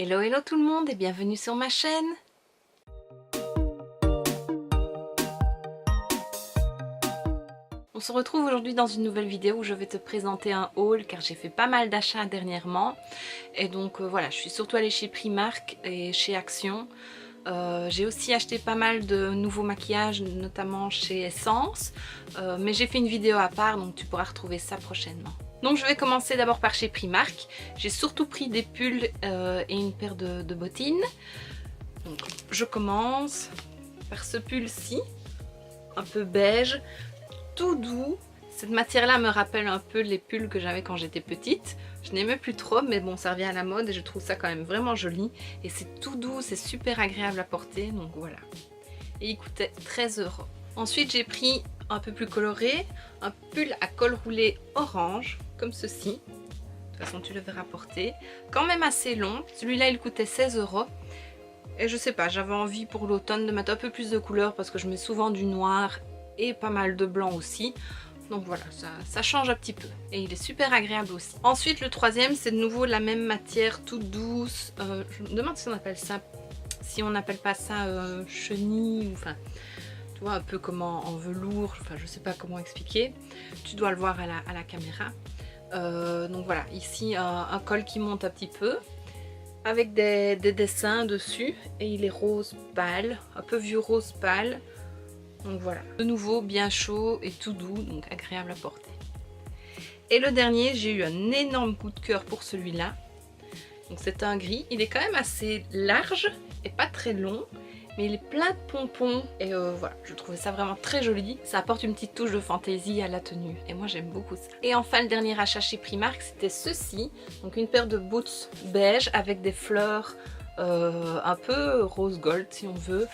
Hello hello tout le monde et bienvenue sur ma chaîne. On se retrouve aujourd'hui dans une nouvelle vidéo où je vais te présenter un haul car j'ai fait pas mal d'achats dernièrement. Et donc voilà, je suis surtout allée chez Primark et chez Action. J'ai aussi acheté pas mal de nouveaux maquillages, notamment chez Essence. Mais j'ai fait une vidéo à part, donc tu pourras retrouver ça prochainement. Donc je vais commencer d'abord par chez Primark. J'ai surtout pris des pulls et une paire de bottines. Donc je commence par ce pull-ci, un peu beige, tout doux. Cette matière-là me rappelle un peu les pulls que j'avais quand j'étais petite. Je n'aimais plus trop, mais bon, ça revient à la mode et je trouve ça quand même vraiment joli. Et c'est tout doux, c'est super agréable à porter, donc voilà. Et il coûtait 13 €. Ensuite, j'ai pris un peu plus coloré, un pull à col roulé orange, comme ceci. De toute façon, tu le verras porter. Quand même assez long. Celui-là, il coûtait 16 €. Et je sais pas, j'avais envie pour l'automne de mettre un peu plus de couleurs parce que je mets souvent du noir et pas mal de blanc aussi. Donc voilà, ça change un petit peu. Et il est super agréable aussi. Ensuite, le troisième, c'est de nouveau la même matière toute douce. Je me demande si on appelle ça, si on n'appelle pas ça chenille ou enfin... Tu vois, un peu comme en velours, enfin je sais pas comment expliquer. Tu dois le voir à la caméra. Donc voilà, ici un col qui monte un petit peu. Avec des dessins dessus. Et il est rose pâle, un peu vieux rose pâle. Donc voilà, de nouveau bien chaud et tout doux, donc agréable à porter. Et le dernier, j'ai eu un énorme coup de cœur pour celui-là. Donc c'est un gris, il est quand même assez large et pas très long. Mais il est plein de pompons et voilà, je trouvais ça vraiment très joli. Ça apporte une petite touche de fantaisie à la tenue et moi j'aime beaucoup ça. Et enfin le dernier achat chez Primark, c'était ceci. Donc une paire de boots beige avec des fleurs un peu rose gold si on veut.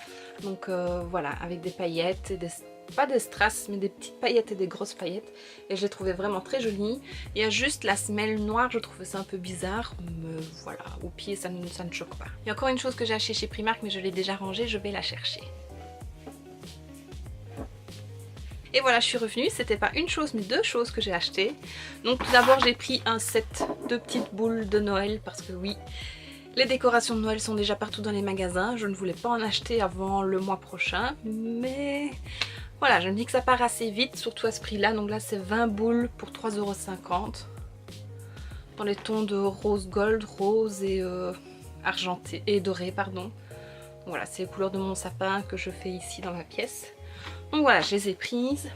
Donc voilà, avec des paillettes et pas des strass mais des petites paillettes et des grosses paillettes, et je les trouvais vraiment très jolies. Il y a juste la semelle noire, je trouvais ça un peu bizarre, mais voilà, au pied ça ne choque pas. Il y a encore une chose que j'ai acheté chez Primark mais je l'ai déjà rangée, je vais la chercher. Et voilà, je suis revenue, c'était pas une chose mais deux choses que j'ai achetées. Donc tout d'abord j'ai pris un set de petites boules de Noël parce que oui, les décorations de Noël sont déjà partout dans les magasins. Je ne voulais pas en acheter avant le mois prochain, mais voilà, je me dis que ça part assez vite, surtout à ce prix-là. Donc là, c'est 20 boules pour 3,50 € dans les tons de rose gold, rose et argenté et doré, pardon. Donc voilà, c'est les couleurs de mon sapin que je fais ici dans la pièce. Donc voilà, je les ai prises.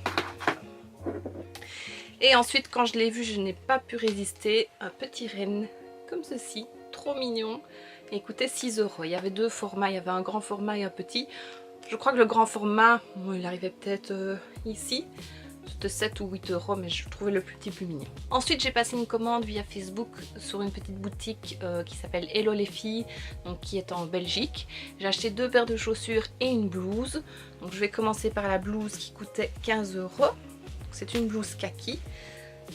Et ensuite, quand je l'ai vu, je n'ai pas pu résister. Un petit renne comme ceci. Trop mignon, et il coûtait 6 €. Il y avait deux formats, il y avait un grand format et un petit. Je crois que le grand format, bon, il arrivait peut-être ici, c'était 7 ou 8 €, mais je trouvais le plus petit plus mignon. Ensuite j'ai passé une commande via Facebook sur une petite boutique qui s'appelle Hello les filles, donc qui est en Belgique. J'ai acheté deux paires de chaussures et une blouse. Donc je vais commencer par la blouse qui coûtait 15 €. C'est une blouse kaki.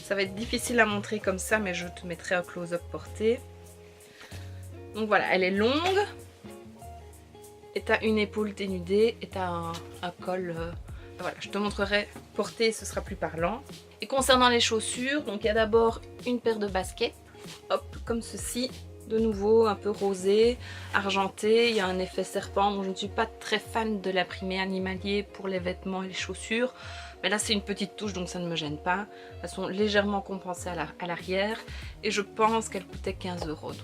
Ça va être difficile à montrer comme ça, mais je te mettrai un close-up porté. Donc voilà, elle est longue, et t'as une épaule dénudée, et t'as un col, voilà, je te montrerai porter, ce sera plus parlant. Et concernant les chaussures, donc il y a d'abord une paire de baskets, hop, comme ceci, de nouveau un peu rosé, argenté, il y a un effet serpent. Bon, je ne suis pas très fan de l'imprimé animalier pour les vêtements et les chaussures, mais là c'est une petite touche donc ça ne me gêne pas. Elles sont légèrement compensées à l'arrière, et je pense qu'elles coûtaient 15 €, donc...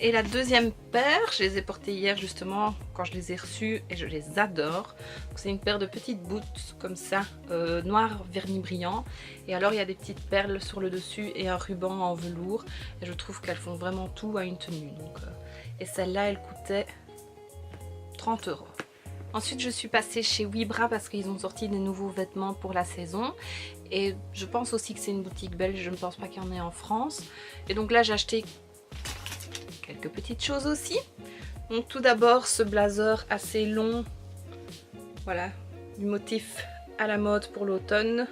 Et la deuxième paire, je les ai portées hier justement quand je les ai reçues et je les adore. C'est une paire de petites boots comme ça, noir vernis brillant. Et alors il y a des petites perles sur le dessus et un ruban en velours. Et je trouve qu'elles font vraiment tout à une tenue. Donc, et celle-là, elle coûtait 30 €. Ensuite je suis passée chez Wibra parce qu'ils ont sorti des nouveaux vêtements pour la saison. Et je pense aussi que c'est une boutique belge, je ne pense pas qu'il y en ait en France. Et donc là j'ai acheté quelques petites choses aussi. Donc tout d'abord ce blazer assez long, voilà, du motif à la mode pour l'automne.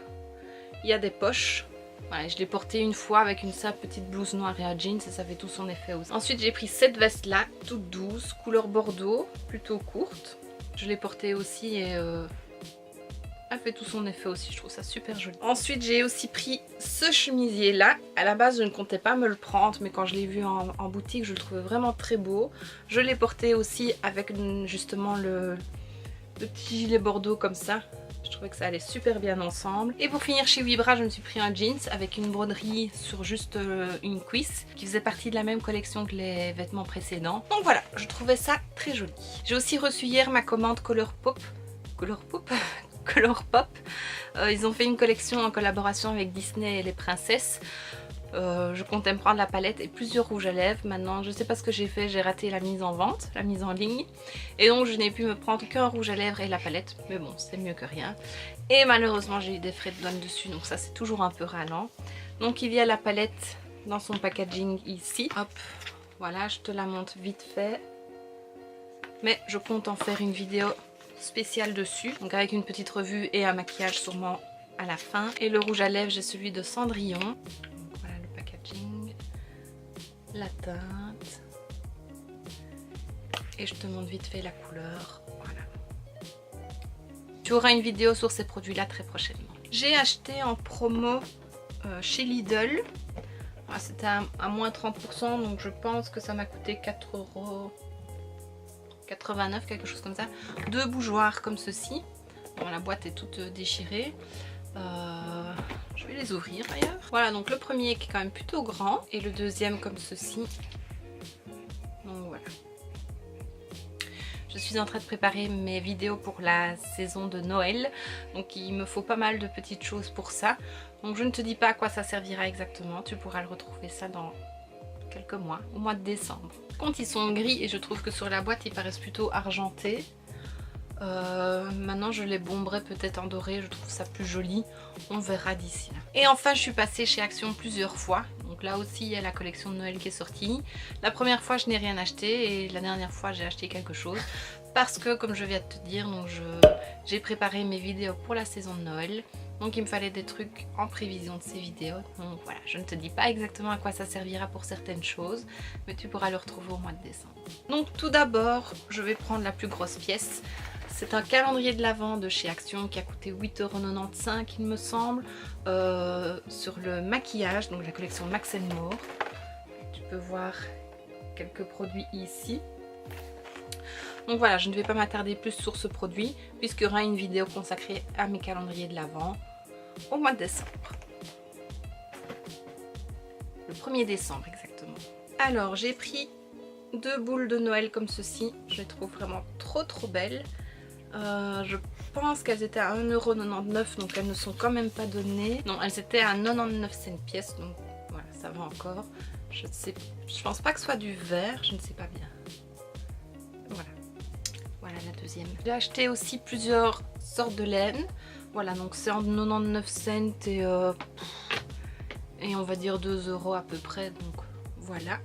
Il y a des poches. Voilà, je l'ai porté une fois avec une simple petite blouse noire et un jeans et ça fait tout son effet aussi. Ensuite j'ai pris cette veste là, toute douce, couleur bordeaux, plutôt courte. Je l'ai portée aussi et elle fait tout son effet aussi, je trouve ça super joli. Ensuite j'ai aussi pris ce chemisier là. À la base je ne comptais pas me le prendre, mais quand je l'ai vu en boutique je le trouvais vraiment très beau. Je l'ai porté aussi avec justement le petit gilet bordeaux comme ça. Je trouvais que ça allait super bien ensemble. Et pour finir chez Vibra, je me suis pris un jeans avec une broderie sur juste une cuisse qui faisait partie de la même collection que les vêtements précédents. Donc voilà, je trouvais ça très joli. J'ai aussi reçu hier ma commande Colourpop. Colourpop Colourpop. Ils ont fait une collection en collaboration avec Disney et les princesses. Je comptais me prendre la palette et plusieurs rouges à lèvres. Maintenant je sais pas ce que j'ai fait, j'ai raté la mise en vente, la mise en ligne, et donc je n'ai pu me prendre qu'un rouge à lèvres et la palette, mais bon c'est mieux que rien. Et malheureusement j'ai eu des frais de douane dessus, donc ça c'est toujours un peu ralent. Donc il y a la palette dans son packaging ici, hop, voilà, je te la montre vite fait, mais je compte en faire une vidéo spéciale dessus, donc avec une petite revue et un maquillage sûrement à la fin. Et le rouge à lèvres, j'ai celui de Cendrillon. La teinte, et je te montre vite fait la couleur. Voilà, tu auras une vidéo sur ces produits là très prochainement. J'ai acheté en promo chez Lidl, c'était à moins 30%, donc je pense que ça m'a coûté 4,89 €, quelque chose comme ça. Deux bougeoirs comme ceci. Bon, la boîte est toute déchirée. Je vais les ouvrir d'ailleurs. Voilà, donc le premier qui est quand même plutôt grand et le deuxième comme ceci. Donc voilà. Je suis en train de préparer mes vidéos pour la saison de Noël. Donc il me faut pas mal de petites choses pour ça. Donc je ne te dis pas à quoi ça servira exactement. Tu pourras le retrouver ça dans quelques mois, au mois de décembre. Par contre ils sont gris et je trouve que sur la boîte ils paraissent plutôt argentés. Maintenant je les bomberai peut-être en doré, je trouve ça plus joli, on verra d'ici là. Et enfin je suis passée chez Action plusieurs fois, donc là aussi il y a la collection de Noël qui est sortie. La première fois je n'ai rien acheté et la dernière fois j'ai acheté quelque chose parce que comme je viens de te dire, donc j'ai préparé mes vidéos pour la saison de Noël. Donc il me fallait des trucs en prévision de ces vidéos. Donc voilà, je ne te dis pas exactement à quoi ça servira pour certaines choses, mais tu pourras le retrouver au mois de décembre. Donc tout d'abord, je vais prendre la plus grosse pièce. C'est un calendrier de l'Avent de chez Action qui a coûté 8,95 € il me semble, sur le maquillage, donc la collection Max & More. Tu peux voir quelques produits ici. Donc voilà, je ne vais pas m'attarder plus sur ce produit puisqu'il y aura une vidéo consacrée à mes calendriers de l'Avent au mois de décembre. Le 1er décembre exactement. Alors j'ai pris deux boules de Noël comme ceci. Je les trouve vraiment trop belles. Je pense qu'elles étaient à 1,99 €, donc elles ne sont quand même pas données. Non, elles étaient à 99 cents pièce, donc voilà, ça va encore. Je pense pas que ce soit du vert, je ne sais pas bien. Voilà. Voilà la deuxième. J'ai acheté aussi plusieurs sortes de laine. Voilà, donc c'est en 99 cents et on va dire 2 € à peu près, donc voilà.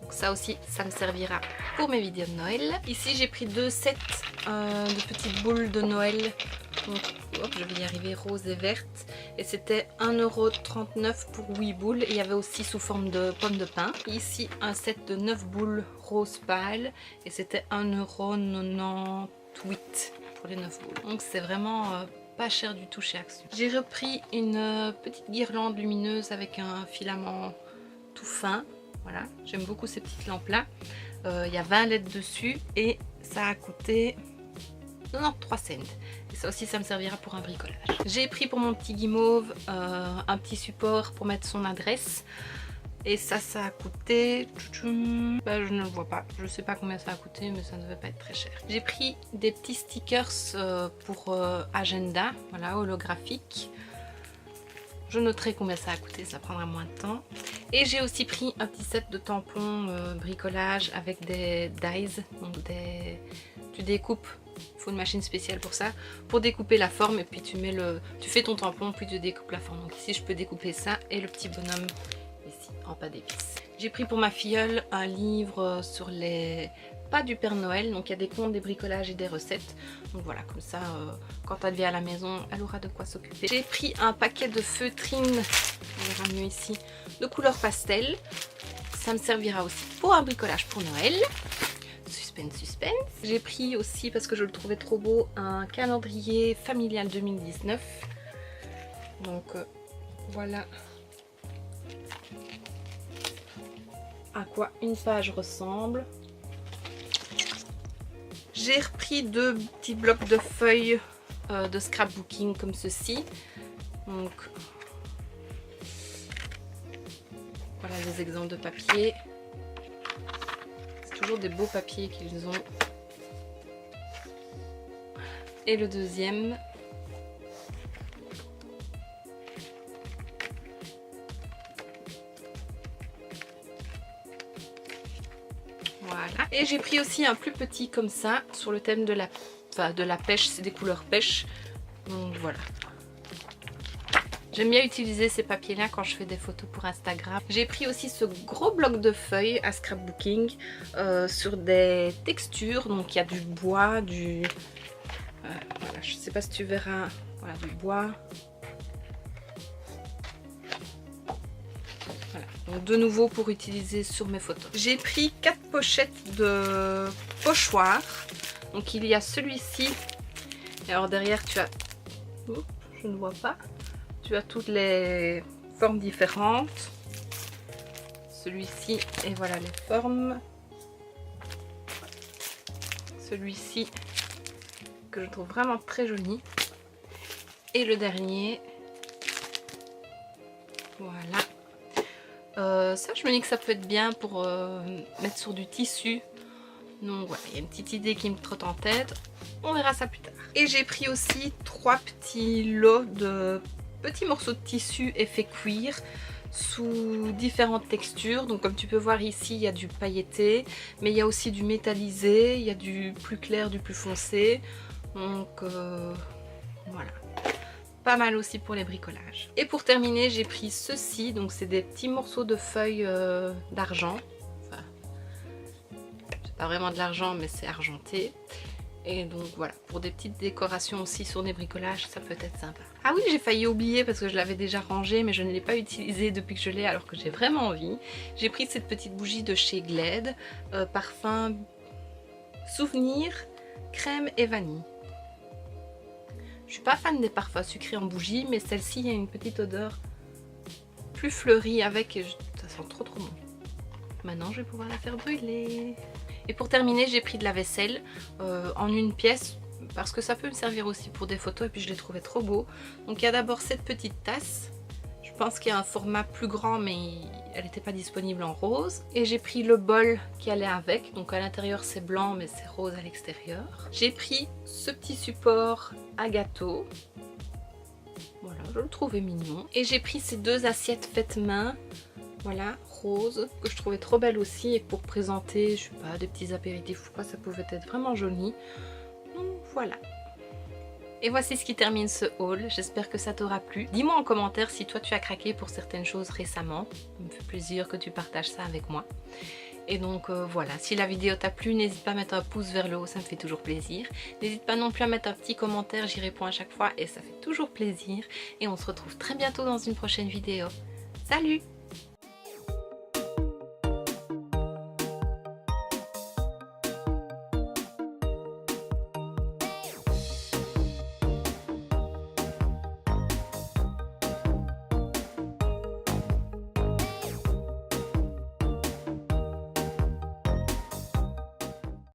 Donc ça aussi, ça me servira pour mes vidéos de Noël. Ici, j'ai pris deux sets de petites boules de Noël. Donc, hop, je vais y arriver, rose et verte. Et c'était 1,39 € pour 8 boules. Et il y avait aussi sous forme de pommes de pin. Ici, un set de 9 boules rose pâle. Et c'était 1,98 € pour les 9 boules. Donc c'est vraiment pas cher du tout chez Action. J'ai repris une petite guirlande lumineuse avec un filament tout fin. Voilà, j'aime beaucoup ces petites lampes là. Il y a 20 LED dessus et ça a coûté 93 cents. Et ça aussi ça me servira pour un bricolage. J'ai pris pour mon petit guimauve un petit support pour mettre son adresse. Et ça a coûté... Bah, je ne le vois pas. Je ne sais pas combien ça a coûté, mais ça ne devait pas être très cher. J'ai pris des petits stickers pour agenda, voilà, holographique. Je noterai combien ça a coûté, ça prendra moins de temps. Et j'ai aussi pris un petit set de tampons bricolage avec des dies, donc tu découpes, il faut une machine spéciale pour ça, pour découper la forme et puis tu fais ton tampon puis tu découpes la forme. Donc ici je peux découper ça et le petit bonhomme ici en pâte d'épices. J'ai pris pour ma filleule un livre sur les pas du Père Noël, donc il y a des contes, des bricolages et des recettes. Donc voilà, comme ça, quand elle vient à la maison, elle aura de quoi s'occuper. J'ai pris un paquet de feutrines, on verra mieux ici, de couleur pastel. Ça me servira aussi pour un bricolage pour Noël. suspense. J'ai pris aussi, parce que je le trouvais trop beau, un calendrier familial 2019. Donc voilà à quoi une page ressemble. J'ai repris 2 petits blocs de feuilles de scrapbooking comme ceci. Donc voilà les exemples de papier. C'est toujours des beaux papiers qu'ils ont. Et le deuxième. Voilà. Et j'ai pris aussi un plus petit comme ça sur le thème de la pêche, c'est des couleurs pêche. Donc voilà. J'aime bien utiliser ces papiers là quand je fais des photos pour Instagram. J'ai pris aussi ce gros bloc de feuilles à scrapbooking sur des textures. Donc il y a du bois, voilà, je sais pas si tu verras, voilà, du bois. Voilà, donc de nouveau pour utiliser sur mes photos. J'ai pris 4 pochettes de pochoirs. Donc il y a celui-ci. Et alors derrière tu as... Oups, je ne vois pas. Tu as toutes les formes différentes. Celui-ci, et voilà les formes. Celui-ci, que je trouve vraiment très joli. Et le dernier. Voilà. Ça, je me dis que ça peut être bien pour mettre sur du tissu. Donc voilà, il y a une petite idée qui me trotte en tête. On verra ça plus tard. Et j'ai pris aussi 3 petits lots de petits morceaux de tissu effet cuir sous différentes textures. Donc comme tu peux voir ici, il y a du pailleté, mais il y a aussi du métallisé, il y a du plus clair, du plus foncé. Donc voilà. Pas mal aussi pour les bricolages. Et pour terminer, j'ai pris ceci. Donc c'est des petits morceaux de feuilles d'argent. Enfin, c'est pas vraiment de l'argent, mais c'est argenté. Et donc voilà, pour des petites décorations aussi sur des bricolages, ça peut être sympa. Ah oui, j'ai failli oublier parce que je l'avais déjà rangé, mais je ne l'ai pas utilisé depuis que je l'ai, alors que j'ai vraiment envie. J'ai pris cette petite bougie de chez Glade, parfum souvenir, crème et vanille. Je suis pas fan des parfums sucrés en bougie, mais celle-ci, il y a une petite odeur plus fleurie avec, et ça sent trop bon. Maintenant, je vais pouvoir la faire brûler. Et pour terminer, j'ai pris de la vaisselle en une pièce, parce que ça peut me servir aussi pour des photos, et puis je l'ai trouvé trop beau. Donc il y a d'abord cette petite tasse. Je pense qu'il y a un format plus grand, mais elle n'était pas disponible en rose. Et j'ai pris le bol qui allait avec. Donc à l'intérieur c'est blanc, mais c'est rose à l'extérieur. J'ai pris ce petit support à gâteau. Voilà, je le trouvais mignon. Et j'ai pris ces 2 assiettes faites main. Voilà, rose, que je trouvais trop belle aussi. Et pour présenter, je sais pas, des petits apéritifs ou quoi, ça pouvait être vraiment joli. Donc voilà. Et voici ce qui termine ce haul, j'espère que ça t'aura plu. Dis-moi en commentaire si toi tu as craqué pour certaines choses récemment. Ça me fait plaisir que tu partages ça avec moi. Et donc voilà, si la vidéo t'a plu, n'hésite pas à mettre un pouce vers le haut, ça me fait toujours plaisir. N'hésite pas non plus à mettre un petit commentaire, j'y réponds à chaque fois et ça fait toujours plaisir. Et on se retrouve très bientôt dans une prochaine vidéo. Salut!